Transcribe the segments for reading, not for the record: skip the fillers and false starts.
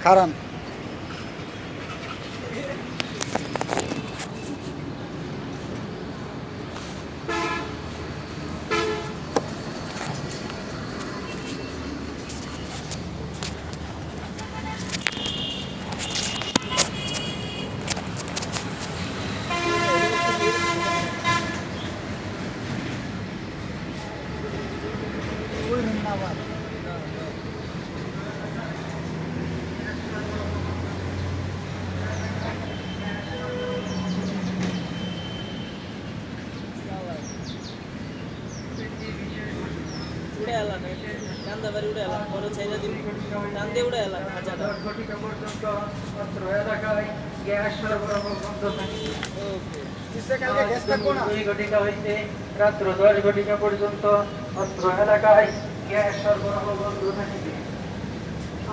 খারান উড়ে এলাম কান্দাবাড়ি উড়ে এলাম পরে ছেড়ে দিন টান দিয়ে উড়ে এলাম হাজারটা পর্যন্ত অত্র এলাকায় গ্যাস সরবরাহ বন্ধ থাকে। দুই ঘটিকা হইতে রাত্র 10 ঘটিকা পর্যন্ত অত্র এলাকায় গ্যাস সরবরাহ বন্ধ থাকিবে।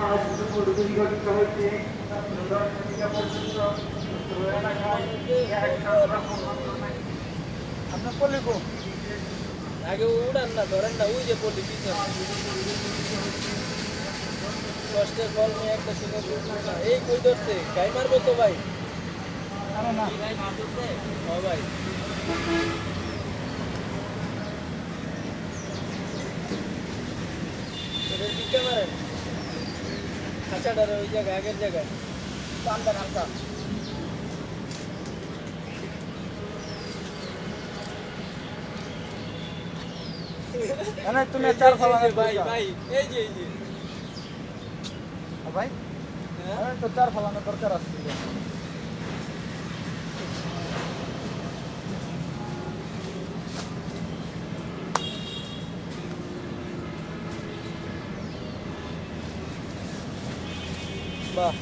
আজ দুপুর 2 ঘটিকা হইতে রাত্র 10 ঘটিকা পর্যন্ত অত্র এলাকায় গ্যাস সরবরাহ বন্ধ থাকিবে। আপনার পল্লিকো আগে উড়ান না ধরেন না ওই যে পড়লি পিছনে কষ্টের ফল নিয়ে একটা শুনে এই কই ধরছে গাই মারবো তো ভাই না ও ভাই এদের দিকে মারেন খাঁচাটার ওই জায়গায় আগের জায়গায় টানটা টানটা তুমি চার ফালা ভাই ভাই এই যে ভাই হ্যাঁ তো চার ফালানোর দরকার আছে বাহ